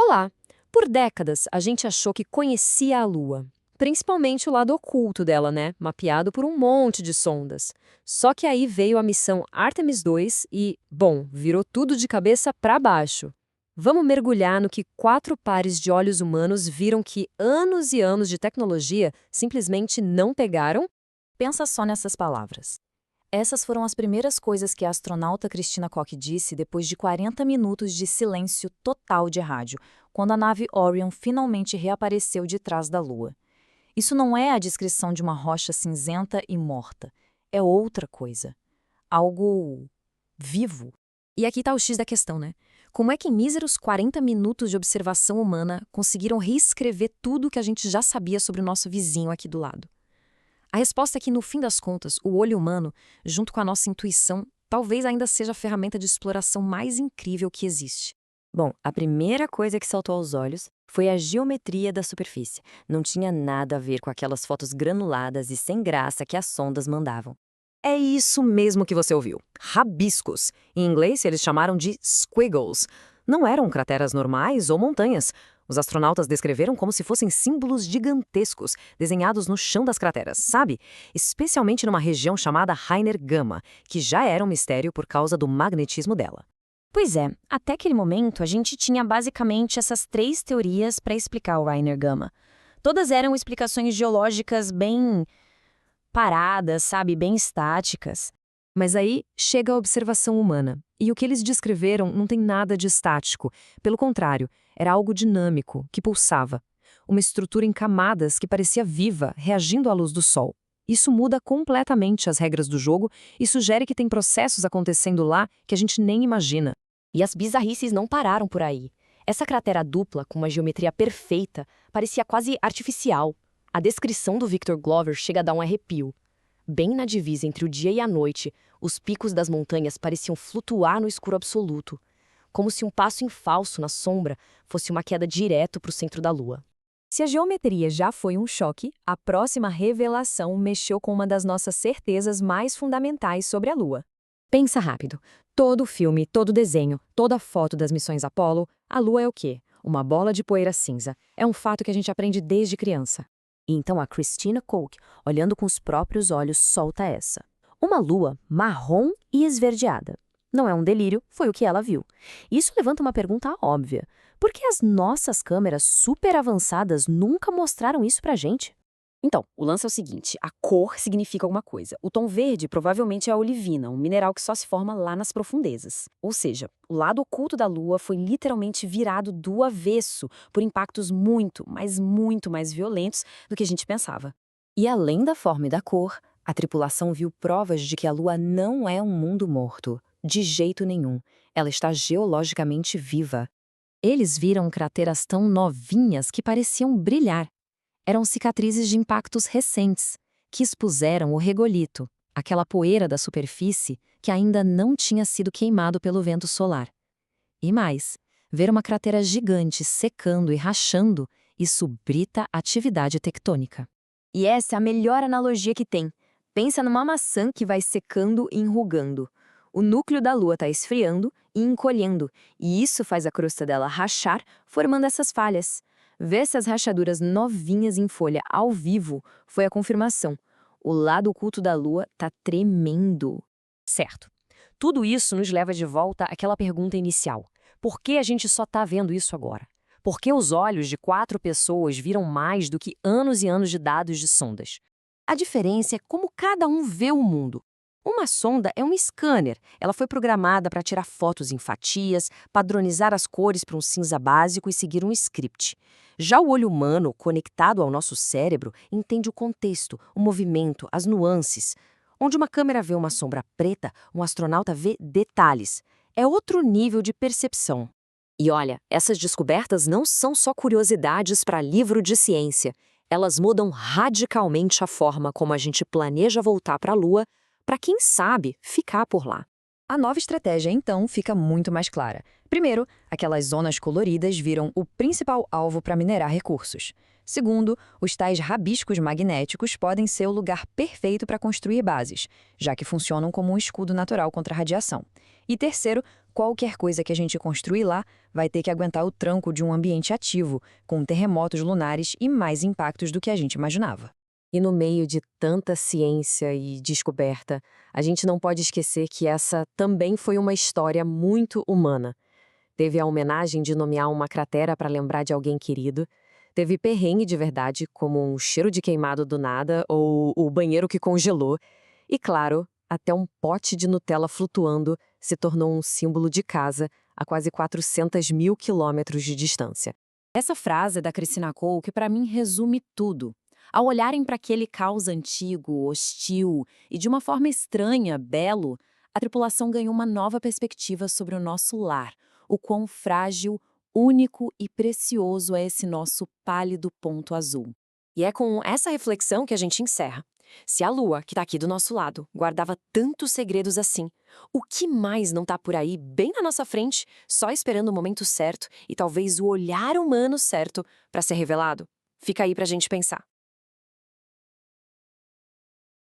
Olá! Por décadas, a gente achou que conhecia a Lua. Principalmente o lado oculto dela, né? Mapeado por um monte de sondas. Só que aí veio a missão Artemis 2 e, bom, virou tudo de cabeça para baixo. Vamos mergulhar no que 4 pares de olhos humanos viram que anos e anos de tecnologia simplesmente não pegaram? Pensa só nessas palavras. Essas foram as primeiras coisas que a astronauta Christina Koch disse depois de 40 minutos de silêncio total de rádio, quando a nave Orion finalmente reapareceu de trás da Lua. Isso não é a descrição de uma rocha cinzenta e morta. É outra coisa. Algo vivo. E aqui está o X da questão, né? Como é que em míseros 40 minutos de observação humana conseguiram reescrever tudo que a gente já sabia sobre o nosso vizinho aqui do lado? A resposta é que, no fim das contas, o olho humano, junto com a nossa intuição, talvez ainda seja a ferramenta de exploração mais incrível que existe. Bom, a primeira coisa que saltou aos olhos foi a geometria da superfície. Não tinha nada a ver com aquelas fotos granuladas e sem graça que as sondas mandavam. É isso mesmo que você ouviu. Rabiscos. Em inglês, eles chamaram de squiggles. Não eram crateras normais ou montanhas. Os astronautas descreveram como se fossem símbolos gigantescos, desenhados no chão das crateras, sabe? Especialmente numa região chamada Rainer Gamma, que já era um mistério por causa do magnetismo dela. Pois é, até aquele momento a gente tinha basicamente essas 3 teorias para explicar o Rainer Gamma. Todas eram explicações geológicas bem paradas, sabe, bem estáticas. Mas aí chega a observação humana. E o que eles descreveram não tem nada de estático. Pelo contrário, era algo dinâmico, que pulsava. Uma estrutura em camadas que parecia viva, reagindo à luz do sol. Isso muda completamente as regras do jogo e sugere que tem processos acontecendo lá que a gente nem imagina. E as bizarrices não pararam por aí. Essa cratera dupla, com uma geometria perfeita, parecia quase artificial. A descrição do Victor Glover chega a dar um arrepio. Bem na divisa entre o dia e a noite, os picos das montanhas pareciam flutuar no escuro absoluto, como se um passo em falso na sombra fosse uma queda direto para o centro da Lua. Se a geometria já foi um choque, a próxima revelação mexeu com uma das nossas certezas mais fundamentais sobre a Lua. Pensa rápido. Todo filme, todo desenho, toda foto das missões Apollo, a Lua é o quê? Uma bola de poeira cinza. É um fato que a gente aprende desde criança. E então a Christina Koch, olhando com os próprios olhos, solta essa. Uma lua marrom e esverdeada. Não é um delírio, foi o que ela viu. Isso levanta uma pergunta óbvia. Por que as nossas câmeras super avançadas nunca mostraram isso pra gente? Então, o lance é o seguinte, a cor significa alguma coisa. O tom verde provavelmente é a olivina, um mineral que só se forma lá nas profundezas. Ou seja, o lado oculto da Lua foi literalmente virado do avesso por impactos muito, mas muito mais violentos do que a gente pensava. E além da forma e da cor, a tripulação viu provas de que a Lua não é um mundo morto. De jeito nenhum. Ela está geologicamente viva. Eles viram crateras tão novinhas que pareciam brilhar. Eram cicatrizes de impactos recentes, que expuseram o regolito, aquela poeira da superfície que ainda não tinha sido queimado pelo vento solar. E mais, ver uma cratera gigante secando e rachando, isso brita atividade tectônica. E essa é a melhor analogia que tem. Pensa numa maçã que vai secando e enrugando. O núcleo da Lua está esfriando e encolhendo, e isso faz a crosta dela rachar, formando essas falhas. Ver essas rachaduras novinhas em folha ao vivo foi a confirmação. O lado oculto da Lua tá tremendo. Certo. Tudo isso nos leva de volta àquela pergunta inicial. Por que a gente só tá vendo isso agora? Por que os olhos de 4 pessoas viram mais do que anos e anos de dados de sondas? A diferença é como cada um vê o mundo. Uma sonda é um scanner. Ela foi programada para tirar fotos em fatias, padronizar as cores para um cinza básico e seguir um script. Já o olho humano, conectado ao nosso cérebro, entende o contexto, o movimento, as nuances. Onde uma câmera vê uma sombra preta, um astronauta vê detalhes. É outro nível de percepção. E olha, essas descobertas não são só curiosidades para livro de ciência. Elas mudam radicalmente a forma como a gente planeja voltar para a Lua, para quem sabe ficar por lá. A nova estratégia, então, fica muito mais clara. Primeiro, aquelas zonas coloridas viram o principal alvo para minerar recursos. Segundo, os tais rabiscos magnéticos podem ser o lugar perfeito para construir bases, já que funcionam como um escudo natural contra a radiação. E terceiro, qualquer coisa que a gente construir lá vai ter que aguentar o tranco de um ambiente ativo, com terremotos lunares e mais impactos do que a gente imaginava. E no meio de tanta ciência e descoberta, a gente não pode esquecer que essa também foi uma história muito humana. Teve a homenagem de nomear uma cratera para lembrar de alguém querido. Teve perrengue de verdade, como um cheiro de queimado do nada ou o banheiro que congelou. E, claro, até um pote de Nutella flutuando se tornou um símbolo de casa a quase 400 mil quilômetros de distância. Essa frase é da Christina Cole que para mim resume tudo. Ao olharem para aquele caos antigo, hostil e de uma forma estranha, belo, a tripulação ganhou uma nova perspectiva sobre o nosso lar, o quão frágil, único e precioso é esse nosso pálido ponto azul. E é com essa reflexão que a gente encerra. Se a Lua, que está aqui do nosso lado, guardava tantos segredos assim, o que mais não está por aí, bem na nossa frente, só esperando o momento certo e talvez o olhar humano certo para ser revelado? Fica aí para a gente pensar.